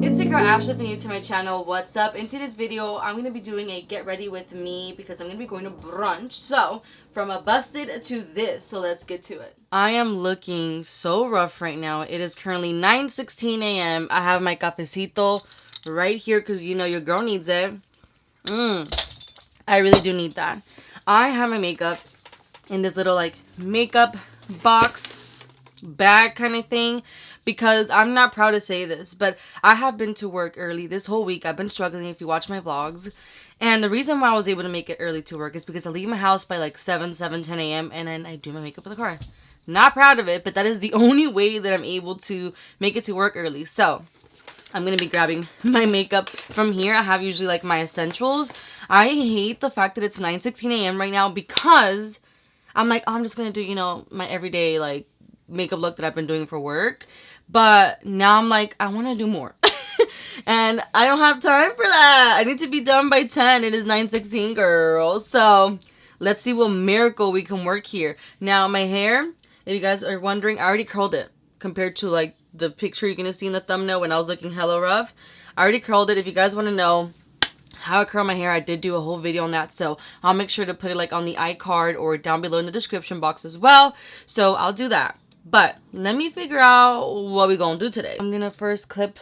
It's your girl Ashley, if you're new to my channel. What's up? In today's video, I'm going to be doing a get ready with me because I'm going to be going to brunch. So, from a busted to this, so let's get to it. I am looking so rough right now. It is currently 9:16 a.m. I have my cafecito right here because you know your girl needs it. I really do need that. I have my makeup in this little like makeup box bag kind of thing because I'm not proud to say this, but I have been to work early this whole week. I've been struggling if you watch my vlogs, and the reason why I was able to make it early to work is because I leave my house by like 10 a.m. and then I do my makeup in the car. Not proud of it, but that is the only way that I'm able to make it to work early. So I'm going to be grabbing my makeup from here. I have usually like my essentials. I hate the fact that it's 9:16 a.m. right now because I'm like, oh, I'm just going to do, you know, my everyday like makeup look that I've been doing for work. But now I'm like, I want to do more. And I don't have time for that. I need to be done by 10. It is 9:16, girl. So let's see what miracle we can work here. Now my hair, if you guys are wondering, I already curled it compared to like the picture you're going to see in the thumbnail when I was looking hella rough. I already curled it. If you guys want to know how I curl my hair, I did do a whole video on that, so I'll make sure to put it like on the iCard or down below in the description box as well. So I'll do that. But let me figure out what we're gonna do today. I'm gonna first clip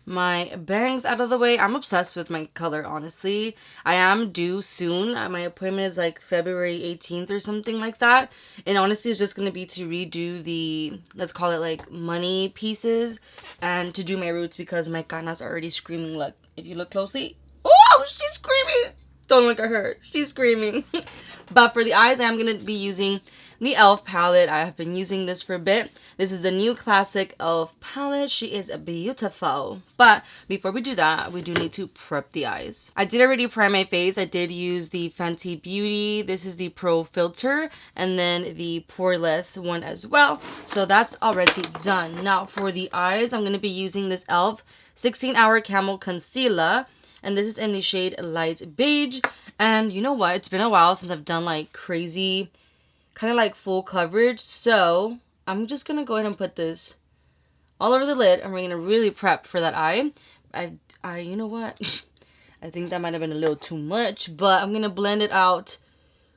my bangs out of the way. I'm obsessed with my color, honestly. I am due soon. My appointment is like February 18th or something like that. And honestly, it's just gonna be to redo the, let's call it like money pieces, and to do my roots because my cana's already screaming. Look, if you look closely. Oh, she's screaming. Don't look at her. She's screaming. But for the eyes, I'm going to be using the e.l.f. palette. I have been using this for a bit. This is the new classic e.l.f. palette. She is beautiful. But before we do that, we do need to prep the eyes. I did already prime my face. I did use the Fenty Beauty. This is the Pro Filter. And then the Poreless one as well. So that's already done. Now for the eyes, I'm going to be using this e.l.f. 16-Hour Camo Concealer. And this is in the shade Light Beige. And you know what? It's been a while since I've done like crazy, kind of like full coverage. So I'm just going to go ahead and put this all over the lid. And we're going to really prep for that eye. You know what? I think that might have been a little too much. But I'm going to blend it out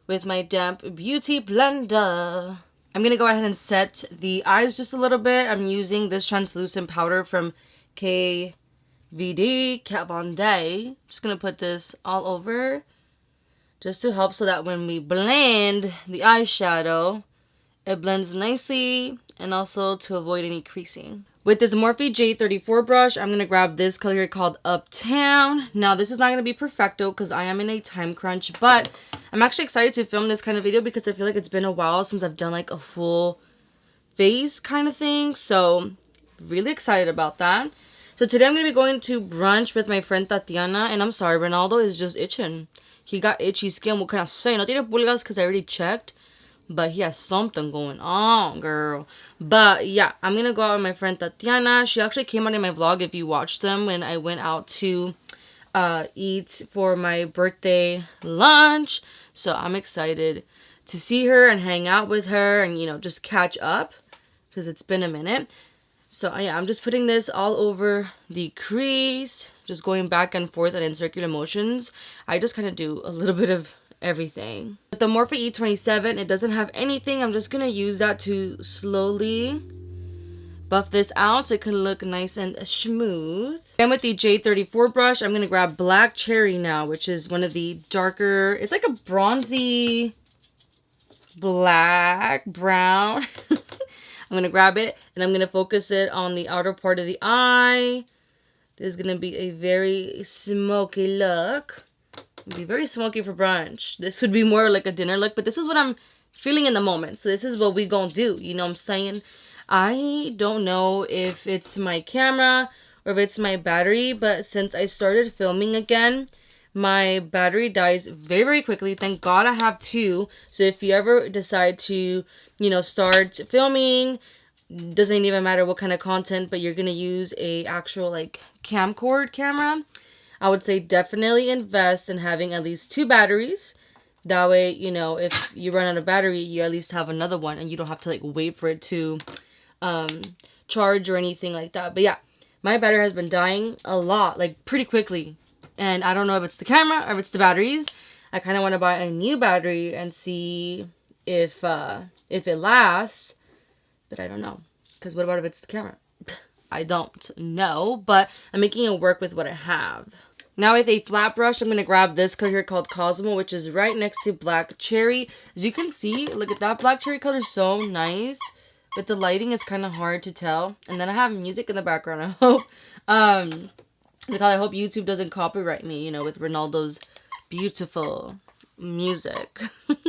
with my damp beauty blender. I'm going to go ahead and set the eyes just a little bit. I'm using this translucent powder from VD Kat Von D. Just gonna put this all over just to help so that when we blend the eyeshadow, it blends nicely, and also to avoid any creasing. With this Morphe J34 brush, I'm gonna grab this color here called Uptown. Now this is not gonna be perfecto because I am in a time crunch, but I'm actually excited to film this kind of video because I feel like it's been a while since I've done like a full face kind of thing. So really excited about that. So today I'm going to be going to brunch with my friend Tatiana. And I'm sorry, Ronaldo is just itching. He got itchy skin. What can I say? No tiene pulgas because I already checked. But he has something going on, girl. But yeah, I'm going to go out with my friend Tatiana. She actually came out in my vlog if you watched them when I went out to eat for my birthday lunch. So I'm excited to see her and hang out with her and, you know, just catch up because it's been a minute. So yeah, I'm just putting this all over the crease, just going back and forth and in circular motions. I just kind of do a little bit of everything. With the Morphe E27, it doesn't have anything. I'm just going to use that to slowly buff this out so it can look nice and smooth. And with the J34 brush, I'm going to grab Black Cherry now, which is one of the darker, it's like a bronzy black, brown. I'm going to grab it and I'm going to focus it on the outer part of the eye. This is going to be a very smoky look. It'll be very smoky for brunch. This would be more like a dinner look, but this is what I'm feeling in the moment. So this is what we going to do. You know what I'm saying? I don't know if it's my camera or if it's my battery, but since I started filming again, my battery dies very, very quickly. Thank God I have two. So if you ever decide to, you know, start filming, doesn't even matter what kind of content, but you're going to use a actual like camcorder camera, I would say definitely invest in having at least two batteries. That way, you know, if you run out of battery, you at least have another one and you don't have to like wait for it to charge or anything like that. But yeah, My battery has been dying a lot, like pretty quickly. And I don't know if it's the camera or if it's the batteries. I kind of want to buy a new battery and see if it lasts. But I don't know. Because what about if it's the camera? I don't know. But I'm making it work with what I have. Now with a flat brush, I'm going to grab this color here called Cosmo, which is right next to Black Cherry. As you can see, look at that Black Cherry color, so nice. But the lighting is kind of hard to tell. And then I have music in the background, I hope. Because I hope YouTube doesn't copyright me, you know, with Ronaldo's beautiful music. But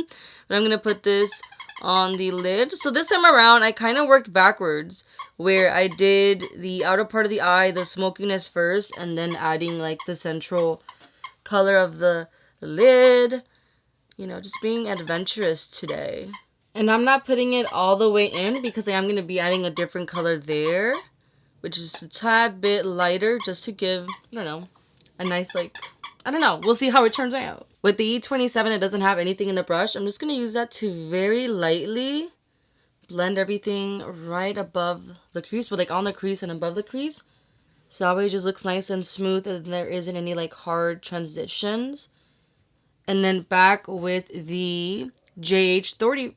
I'm going to put this on the lid. So this time around, I kind of worked backwards, where I did the outer part of the eye, the smokiness first, and then adding like the central color of the lid. You know, just being adventurous today. And I'm not putting it all the way in because I am going to be adding a different color there, which is a tad bit lighter, just to give, I don't know, a nice, like, I don't know. We'll see how it turns out. With the E27, it doesn't have anything in the brush. I'm just going to use that to very lightly blend everything right above the crease, but like on the crease and above the crease. So that way it just looks nice and smooth and there isn't any like hard transitions. And then back with the JH34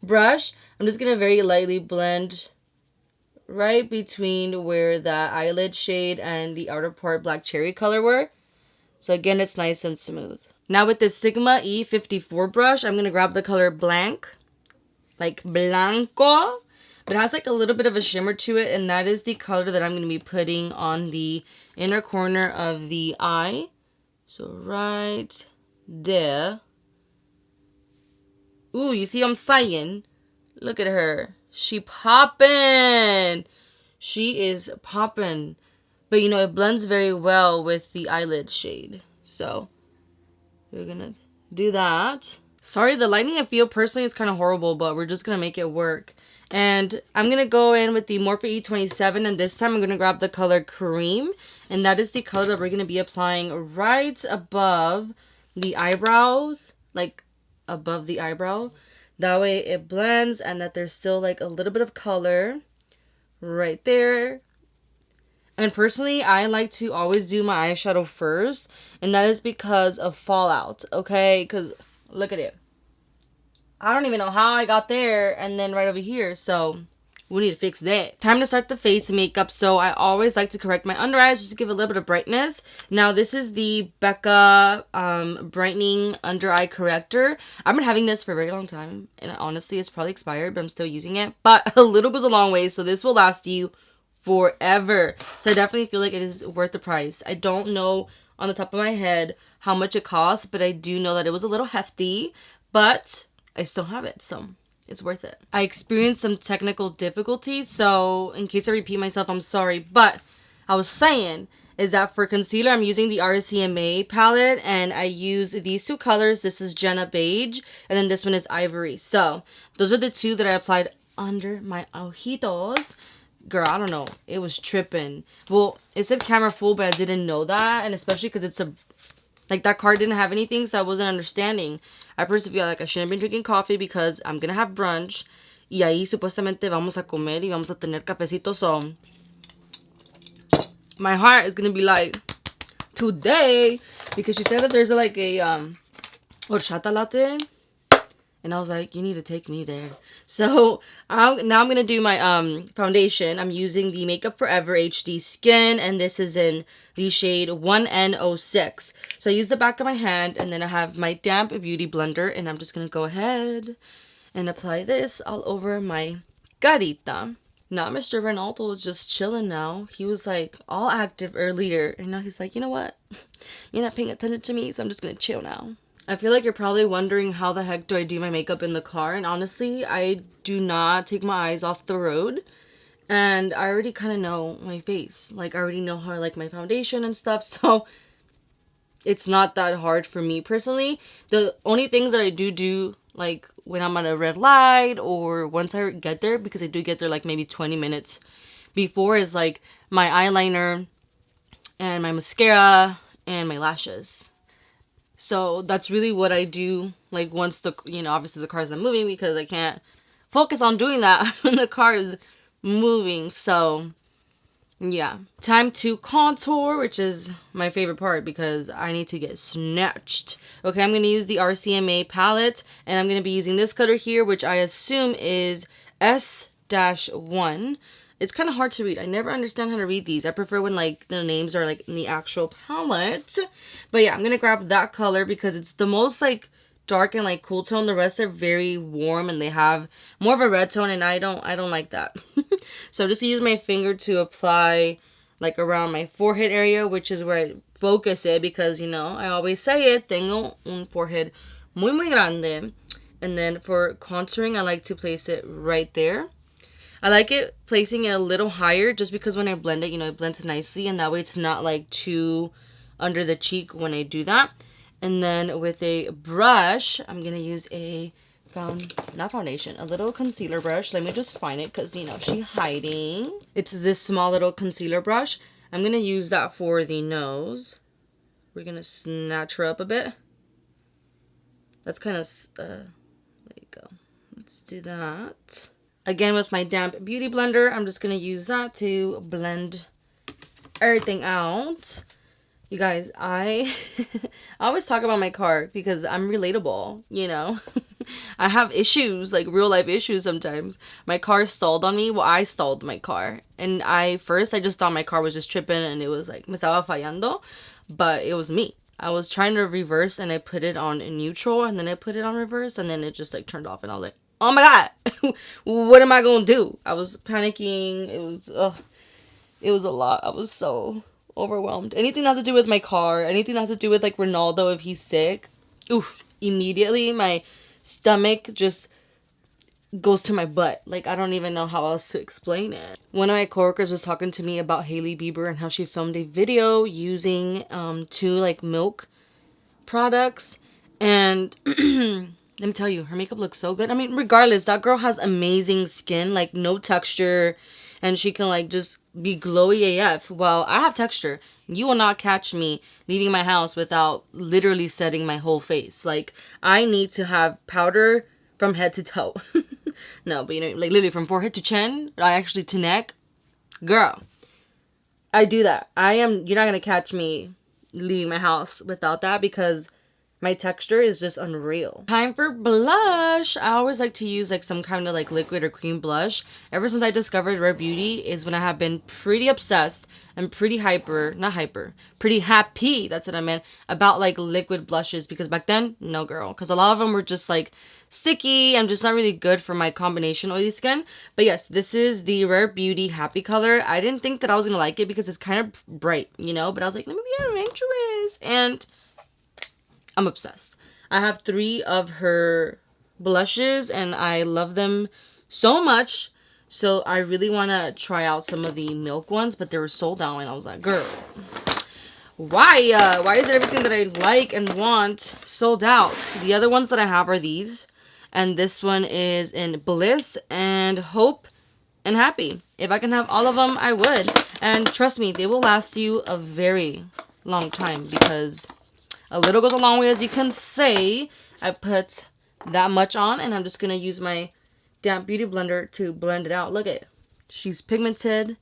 brush, I'm just going to very lightly blend right between where that eyelid shade and the outer part Black Cherry color were. So again, it's nice and smooth. Now with this Sigma E54 brush, I'm going to grab the color Blanc. Like Blanco. But it has like a little bit of a shimmer to it. And that is the color that I'm going to be putting on the inner corner of the eye. So right there. Ooh, you see what I'm saying? Look at her. She poppin'. She is poppin'. But, you know, it blends very well with the eyelid shade. So, we're going to do that. Sorry, the lighting I feel personally is kind of horrible, but we're just going to make it work. And I'm going to go in with the Morphe E27, and this time I'm going to grab the color Cream. And that is the color that we're going to be applying right above the eyebrows. Like, above the eyebrow. That way it blends and that there's still like a little bit of color right there. And personally, I like to always do my eyeshadow first. And that is because of fallout, okay? Because look at it. I don't even know how I got there and then right over here. So we need to fix that. Time to start the face makeup. So I always like to correct my under eyes just to give a little bit of brightness. Now this is the BECCA Brightening Under Eye Corrector. I've been having this for a very long time. And honestly, it's probably expired, but I'm still using it. But a little goes a long way. So this will last you forever. So I definitely feel like it is worth the price. I don't know on the top of my head how much it costs, but I do know that it was a little hefty, but I still have it, so it's worth it. I experienced some technical difficulties, so in case I repeat myself, I'm sorry, but I was saying is that for concealer, I'm using the RCMA palette, and I use these two colors. This is Gena Beige, and then this one is Ivory. So those are the two that I applied under my ojitos. Girl, I don't know. It was tripping. Well, it said camera full, but I didn't know that. And especially because it's a... Like, that card didn't have anything, so I wasn't understanding. I personally feel like I shouldn't have been drinking coffee because I'm going to have brunch. Y ahí, supuestamente, vamos a comer y vamos a tener cafecito. So, my heart is going to be like, today. Because she said that there's like a horchata latte. And I was like, you need to take me there. So, now I'm going to do my foundation. I'm using the Makeup Forever HD Skin. And this is in the shade 1N06. So, I use the back of my hand. And then I have my damp beauty blender. And I'm just going to go ahead and apply this all over my carita. Now, Mr. Ronaldo is just chilling now. He was like all active earlier. And now he's like, you know what? You're not paying attention to me. So, I'm just going to chill now. I feel like you're probably wondering how the heck do I do my makeup in the car. And honestly, I do not take my eyes off the road. And I already kind of know my face. Like, I already know how I like my foundation and stuff. So, it's not that hard for me personally. The only things that I do, like, when I'm at a red light or once I get there, because I do get there, like, maybe 20 minutes before, is, like, my eyeliner and my mascara and my lashes. So that's really what I do, like, once the, you know, obviously the car is not moving, because I can't focus on doing that when the car is moving. So Yeah. Time to contour, which is my favorite part because I need to get snatched. Okay, I'm going to use the RCMA palette, and I'm going to be using this color here, which I assume is S-1. It's kind of hard to read. I never understand how to read these. I prefer when like the names are like in the actual palette. But yeah, I'm going to grab that color because it's the most like dark and like cool tone. The rest are very warm and they have more of a red tone, and I don't like that. So I'm just use my finger to apply like around my forehead area, which is where I focus it because, you know, I always say it, tengo un forehead muy grande. And then for contouring, I like to place it right there. I like it placing it a little higher just because when I blend it, you know, it blends nicely, and that way it's not like too under the cheek when I do that. And then with a brush, I'm going to use a a little concealer brush. Let me just find it because, you know, she's hiding. It's this small little concealer brush. I'm going to use that for the nose. We're going to snatch her up a bit. That's kind of, there you go. Let's do that. Again, with my damp beauty blender, I'm just going to use that to blend everything out. You guys, I always talk about my car because I'm relatable, you know. I have issues, like real life issues sometimes. My car stalled on me. Well, I stalled my car. And first I just thought my car was just tripping and it was like, me estaba fallando. But it was me. I was trying to reverse and I put it on neutral and then I put it on reverse and then it just like turned off and I was like, oh my God, what am I going to do? I was panicking. It was a lot. I was so overwhelmed. Anything that has to do with my car, anything that has to do with like Ronaldo if he's sick, oof, immediately my stomach just goes to my butt. Like, I don't even know how else to explain it. One of my coworkers was talking to me about Hailey Bieber and how she filmed a video using 2 like milk products, and let me tell you, her makeup looks so good. I mean, regardless, that girl has amazing skin, like no texture, and she can like just be glowy AF. Well, I have texture. You will not catch me leaving my house without literally setting my whole face. Like, I need to have powder from head to toe. No, but you know, like literally from forehead to chin, actually to neck. Girl, I do that. You're not gonna catch me leaving my house without that because my texture is just unreal. Time for blush. I always like to use like some kind of like liquid or cream blush. Ever since I discovered Rare Beauty is when I have been pretty obsessed and pretty pretty happy, that's what I meant, about like liquid blushes, because back then, no girl. Because a lot of them were just like sticky and just not really good for my combination oily skin. But yes, this is the Rare Beauty Happy color. I didn't think that I was going to like it because it's kind of bright, you know, but I was like, let me be adventurous. And I'm obsessed. I have 3 of her blushes and I love them so much. So I really want to try out some of the milk ones, but they were sold out and I was like, girl, why is everything that I like and want sold out? The other ones that I have are these, and this one is in Bliss and Hope and Happy. If I can have all of them, I would. And trust me, they will last you a very long time because a little goes a long way, as you can say. I put that much on and I'm just going to use my damp beauty blender to blend it out. Look at it. She's pigmented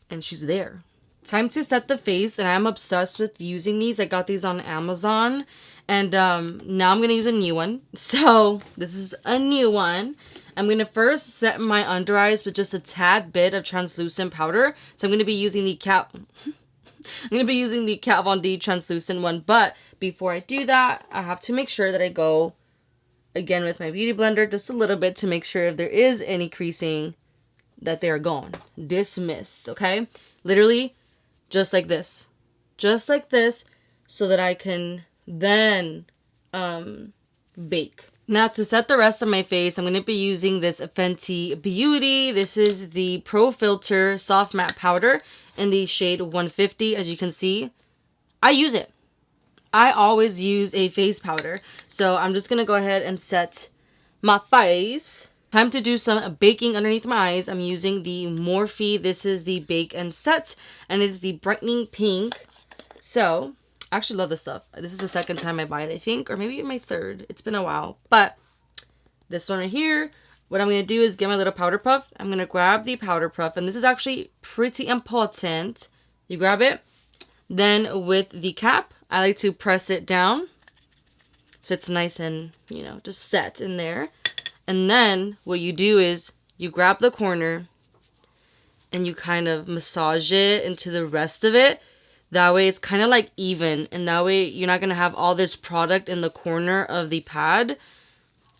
and she's there. Time to set the face, and I'm obsessed with using these. I got these on Amazon, and now I'm going to use a new one. So this is a new one. I'm going to first set my under eyes with just a tad bit of translucent powder. So I'm going to be using the Kat Von D translucent one. But before I do that, I have to make sure that I go again with my beauty blender just a little bit to make sure if there is any creasing that they are gone. Dismissed, okay? Literally just like this. Just like this, so that I can then bake. Now to set the rest of my face, I'm going to be using this Fenty Beauty. This is the Pro Filter Soft Matte Powder in the shade 150. As you can see, I use it. I always use a face powder. So I'm just going to go ahead and set my face. Time to do some baking underneath my eyes. I'm using the Morphe. This is the Bake and Set, and it's the Brightening Pink. So I actually love this stuff. This is the second time I buy it, I think, or maybe my third. It's been a while. But this one right here, what I'm going to do is get my little powder puff. I'm going to grab the powder puff, and this is actually pretty important. You grab it. Then with the cap, I like to press it down so it's nice and, you know, just set in there. And then what you do is you grab the corner and you kind of massage it into the rest of it. That way it's kind of like even, and that way you're not going to have all this product in the corner of the pad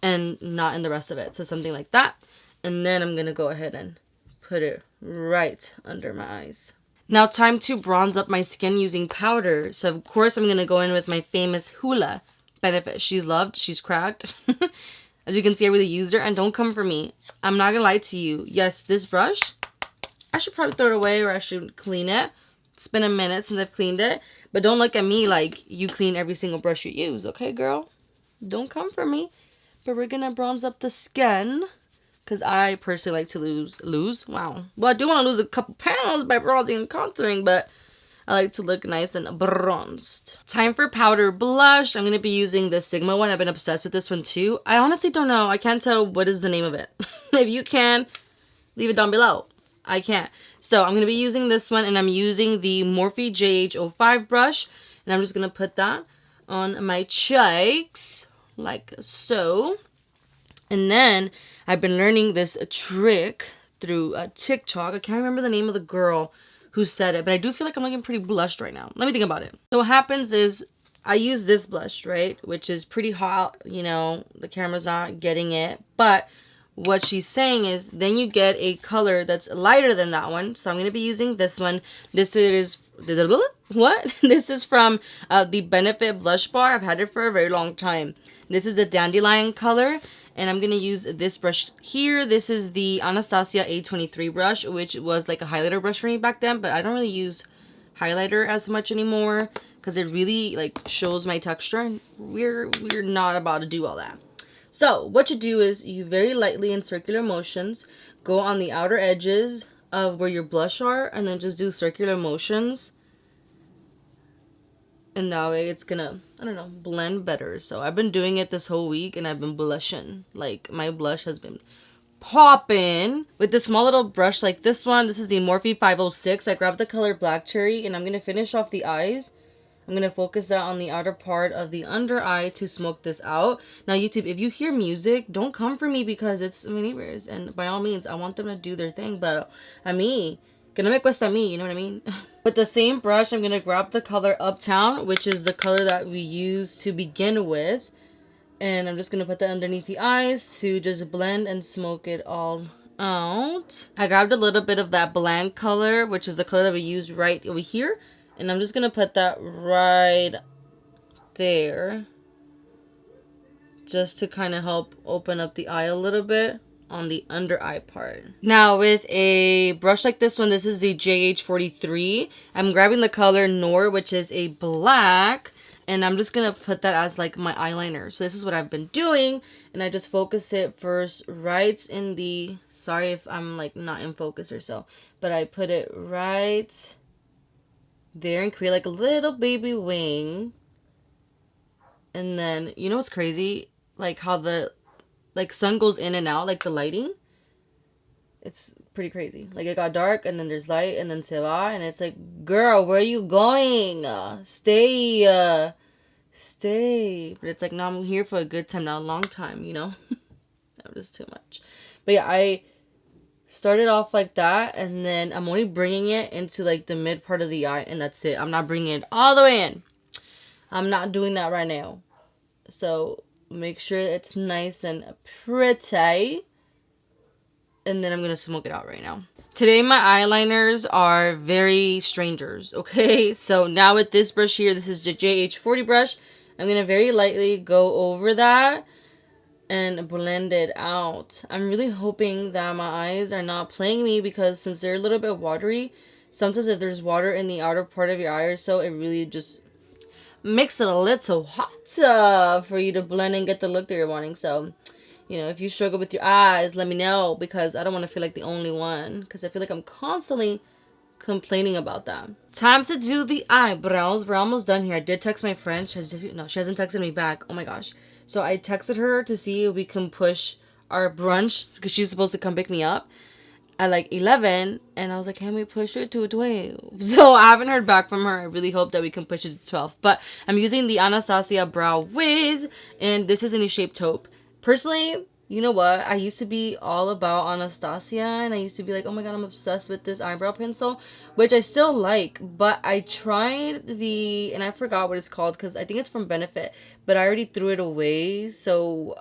and not in the rest of it. So something like that. And then I'm going to go ahead and put it right under my eyes. Now time to bronze up my skin using powder. So of course I'm going to go in with my famous Hoola Benefit. She's loved, she's cracked. As you can see, I really used her, and don't come for me. I'm not going to lie to you. Yes, this brush, I should probably throw it away, or I should clean it. It's been a minute since I've cleaned it. But don't look at me like you clean every single brush you use, okay, girl? Don't come for me. But we're going to bronze up the skin. Because I personally like to lose? Wow. Well, I do want to lose a couple pounds by bronzing and contouring, but I like to look nice and bronzed. Time for powder blush. I'm going to be using the Sigma one. I've been obsessed with this one too. I honestly don't know. I can't tell what is the name of it. If you can, leave it down below. I can't. So I'm going to be using this one, and I'm using the Morphe JH05 brush. And I'm just going to put that on my cheeks like so. And then I've been learning this trick through TikTok. I can't remember the name of the girl who said it, but I do feel like I'm looking pretty blushed right now. Let me think about it. So what happens is I use this blush, right? Which is pretty hot. You know, the camera's not getting it. But what she's saying is then you get a color that's lighter than that one. So I'm going to be using this one. This is from the Benefit Blush Bar. I've had it for a very long time. This is the Dandelion color. And I'm going to use this brush here. This is the Anastasia A23 brush, which was like a highlighter brush for me back then. But I don't really use highlighter as much anymore because it really like shows my texture. And we're not about to do all that. So what you do is you very lightly in circular motions go on the outer edges of where your blush are, and then just do circular motions. And that way it's gonna, I don't know, blend better. So I've been doing it this whole week, and I've been blushing. Like, my blush has been popping. With this small little brush like this one, this is the Morphe 506. I grabbed the color Black Cherry, and I'm gonna finish off the eyes. I'm gonna focus that on the outer part of the under eye to smoke this out. Now, YouTube, if you hear music, don't come for me because it's my neighbors. And by all means, I want them to do their thing. But a mí, que no me cuesta a mí, you know what I mean? With the same brush, I'm going to grab the color Uptown, which is the color that we used to begin with. And I'm just going to put that underneath the eyes to just blend and smoke it all out. I grabbed a little bit of that bland color, which is the color that we used right over here. And I'm just going to put that right there. Just to kind of help open up the eye a little bit on the under eye part. Now with a brush like this one, this is the JH43. I'm grabbing the color Nor, which is a black, and I'm just gonna put that as like my eyeliner. So this is what I've been doing, and I just focus it first right in the, sorry if I'm like not in focus or so, but I put it right there and create like a little baby wing. And then, you know what's crazy? Like how the sun goes in and out, like the lighting. It's pretty crazy. Like it got dark and then there's light and then se va, and it's like, girl, where are you going? Stay. But it's like, no, I'm here for a good time, not a long time, you know? That was too much. But yeah, I started off like that, and then I'm only bringing it into like the mid part of the eye, and that's it. I'm not bringing it all the way in. I'm not doing that right now. So make sure it's nice and pretty. And then I'm going to smoke it out right now. Today my eyeliners are very strangers, okay? So now with this brush here, this is the JH40 brush. I'm going to very lightly go over that and blend it out. I'm really hoping that my eyes are not playing me, because since they're a little bit watery, sometimes if there's water in the outer part of your eye or so, it really just makes it a little hot for you to blend and get the look that you're wanting. So, you know, if you struggle with your eyes, let me know, because I don't want to feel like the only one, because I feel like I'm constantly complaining about that. Time to do the eyebrows. We're almost done here. I did text my friend. She hasn't texted me back. Oh my gosh. So I texted her to see if we can push our brunch because she's supposed to come pick me up at like 11, and I was like, can we push it to 12? So I haven't heard back from her. I really hope that we can push it to 12. But I'm using the Anastasia Brow Wiz, and this is in the shape Taupe. Personally, you know what? I used to be all about Anastasia, and I used to be like, oh my god, I'm obsessed with this eyebrow pencil, which I still like. But I tried the, and I forgot what it's called because I think it's from Benefit, but I already threw it away. So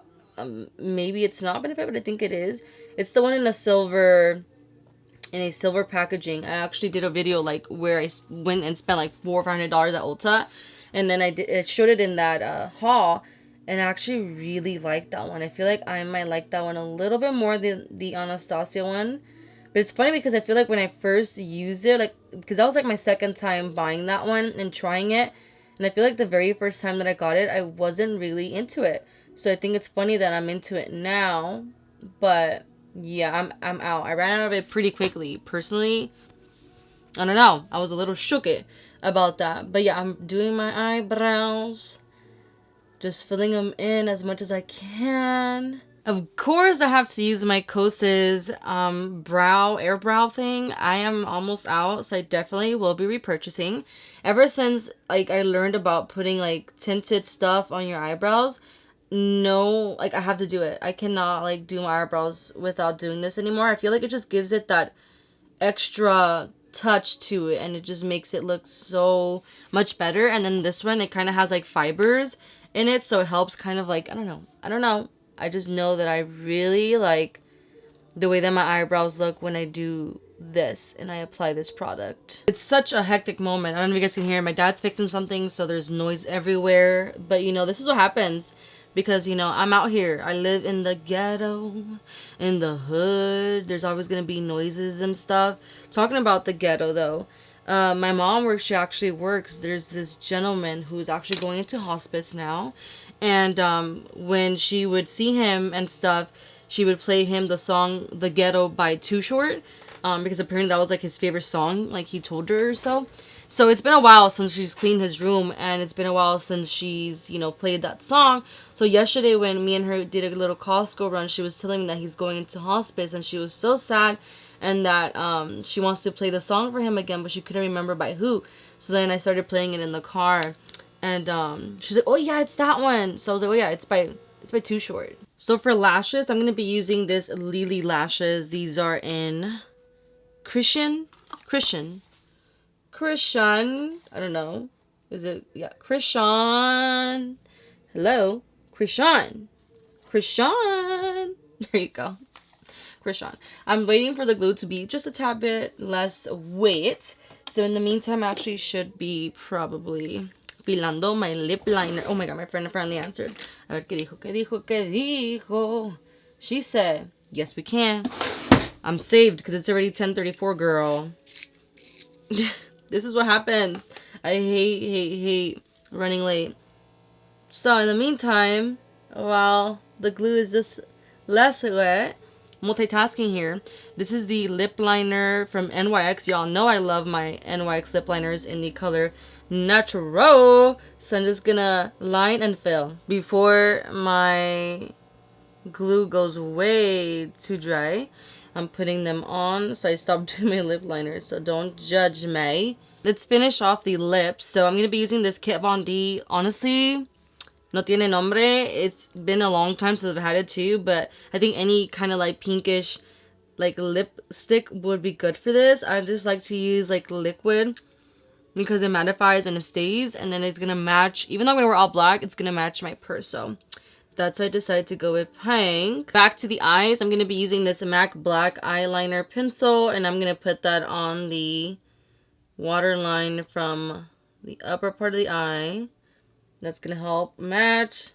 maybe it's not Benefit, but I think it is. It's the one in a silver packaging. I actually did a video like where I went and spent like $400 or $500 at Ulta, and then I showed it in that haul, and I actually really liked that one. I feel like I might like that one a little bit more than the Anastasia one. But it's funny because I feel like when I first used it, like, because that was like my second time buying that one and trying it, and I feel like the very first time that I got it, I wasn't really into it. So I think it's funny that I'm into it now, but yeah, I'm out. I ran out of it pretty quickly. Personally, I don't know. I was a little shook about that. But yeah, I'm doing my eyebrows. Just filling them in as much as I can. Of course, I have to use my Kosas air brow thing. I am almost out, so I definitely will be repurchasing. Ever since like I learned about putting like tinted stuff on your eyebrows, no, like I have to do it. I cannot like do my eyebrows without doing this anymore. I feel like it just gives it that extra touch to it, and it just makes it look so much better. And then this one, it kind of has like fibers in it, so it helps kind of like, I don't know. I just know that I really like the way that my eyebrows look when I do this and I apply this product. It's such a hectic moment. I don't know if you guys can hear. My dad's fixing something, so there's noise everywhere. But you know, this is what happens. Because, you know, I'm out here. I live in the ghetto, in the hood. There's always going to be noises and stuff. Talking about the ghetto, though. My mom, where she actually works, there's this gentleman who's actually going into hospice now. And when she would see him and stuff, she would play him the song The Ghetto by Too Short. Because apparently that was like his favorite song. Like he told her or so. So it's been a while since she's cleaned his room, and it's been a while since she's, you know, played that song. So yesterday when me and her did a little Costco run, she was telling me that he's going into hospice, and she was so sad, and that she wants to play the song for him again, but she couldn't remember by who. So then I started playing it in the car, and she's like, oh yeah, it's that one. So I was like, oh yeah, it's by Too Short. So for lashes, I'm going to be using this Lily lashes. These are in Chrysan. I don't know. Is it? Yeah. Chrysan. Hello. Chrysan. There you go. Chrysan. I'm waiting for the glue to be just a tad bit less weight. So in the meantime, I actually should be probably filando my lip liner. Oh my god, my friend finally answered. A ver, ¿qué dijo? She said, yes, we can. I'm saved because it's already 10:34, girl. This is what happens. I hate running late. So in the meantime, while the glue is just less wet, multitasking here. This is the lip liner from NYX. Y'all know I love my NYX lip liners in the color Natural. So I'm just gonna line and fill before my glue goes way too dry. I'm putting them on, so I stopped doing my lip liner, so don't judge me. Let's finish off the lips. So I'm going to be using this Kat Von D. Honestly, no tiene nombre. It's been a long time since I've had it too, but I think any kind of like pinkish like lipstick would be good for this. I just like to use like liquid because it mattifies and it stays, and then it's going to match. Even though I'm going to wear all black, it's going to match my purse, so that's why I decided to go with pink. Back to the eyes, I'm going to be using this MAC Black Eyeliner Pencil, and I'm going to put that on the waterline from the upper part of the eye. That's going to help match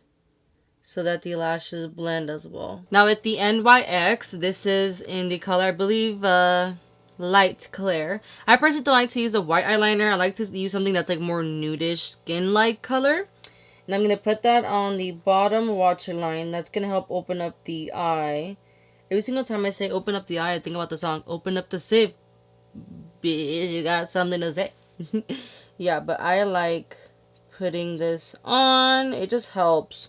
so that the lashes blend as well. Now with the NYX, this is in the color, I believe, Light Clear. I personally don't like to use a white eyeliner. I like to use something that's like more nudish skin-like color. And I'm going to put that on the bottom waterline. That's going to help open up the eye. Every single time I say open up the eye, I think about the song, Open Up the Zip. Bitch, you got something to say. Yeah, but I like putting this on. It just helps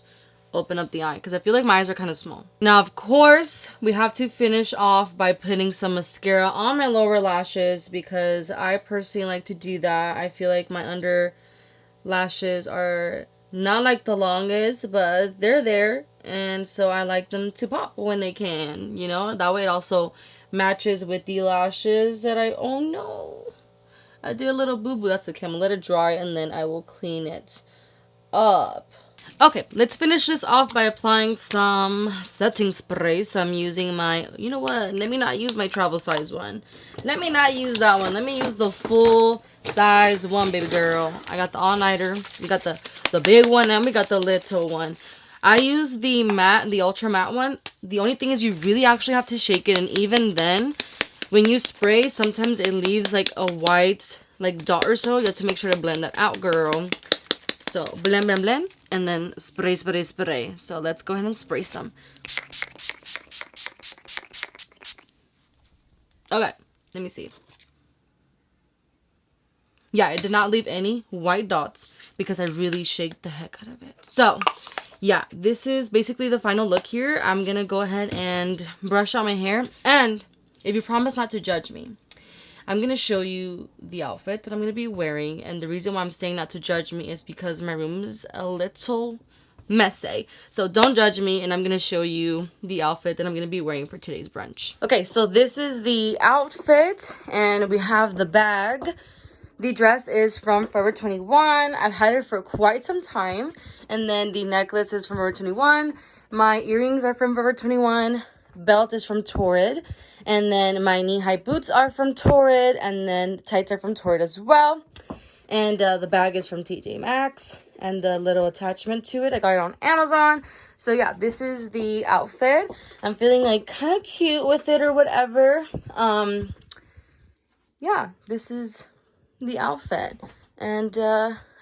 open up the eye because I feel like my eyes are kind of small. Now, of course, we have to finish off by putting some mascara on my lower lashes because I personally like to do that. I feel like my under lashes are not like the longest, but they're there, and so I like them to pop when they can, you know. That way it also matches with the lashes that oh no, I did a little boo-boo. That's okay. I'm gonna let it dry and then I will clean it up. Okay, let's finish this off by applying some setting spray. So I'm using my, you know what, let me not use my travel size one. Let me not use that one. Let me use the full size one, baby girl. I got the all-nighter. We got the big one and we got the little one. I use the matte, the ultra matte one. The only thing is you really actually have to shake it, and even then, when you spray, sometimes it leaves like a white like dot or so. You have to make sure to blend that out, girl. So blend, blend, blend, and then spray, spray, spray. So let's go ahead and spray some. Okay, let me see. Yeah, it did not leave any white dots because I really shaked the heck out of it. So yeah, this is basically the final look here. I'm gonna go ahead and brush out my hair, and if you promise not to judge me, I'm going to show you the outfit that I'm going to be wearing. And the reason why I'm saying not to judge me is because my room is a little messy. So don't judge me, and I'm going to show you the outfit that I'm going to be wearing for today's brunch. Okay, so this is the outfit, and we have the bag. The dress is from Forever 21. I've had it for quite some time. And then the necklace is from Forever 21. My earrings are from Forever 21. Belt is from Torrid, and then my knee-high boots are from Torrid, and then tights are from Torrid as well. And the bag is from TJ Maxx, and the little attachment to it, I got it on Amazon. So yeah, this is the outfit. I'm feeling like kind of cute with it or whatever. Yeah, this is the outfit, and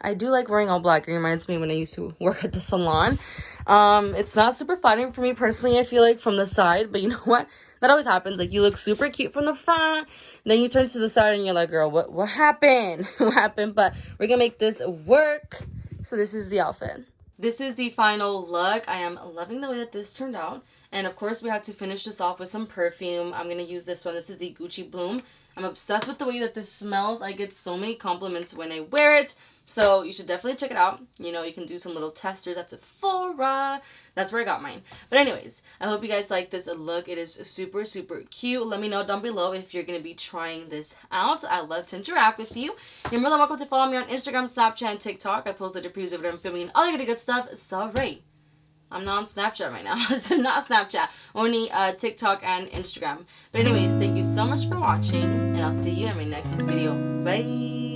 I do like wearing all black. It reminds me when I used to work at the salon. It's not super flattering for me personally, I feel like, from the side, but you know what? That always happens. Like, you look super cute from the front, then you turn to the side and you're like, girl, what happened? What happened? But we're gonna make this work. So this is the outfit. This is the final look. I am loving the way that this turned out. And of course, we have to finish this off with some perfume. I'm gonna use this one. This is the Gucci Bloom. I'm obsessed with the way that this smells. I get so many compliments when I wear it. So you should definitely check it out. You know, you can do some little testers at Sephora. That's where I got mine. But anyways, I hope you guys like this look. It is super, super cute. Let me know down below if you're going to be trying this out. I love to interact with you. You're more than welcome to follow me on Instagram, Snapchat, and TikTok. I posted the previews of what I'm filming and all the good stuff. Sorry, I'm not on Snapchat right now. So not Snapchat. Only TikTok and Instagram. But anyways, thank you so much for watching. And I'll see you in my next video. Bye.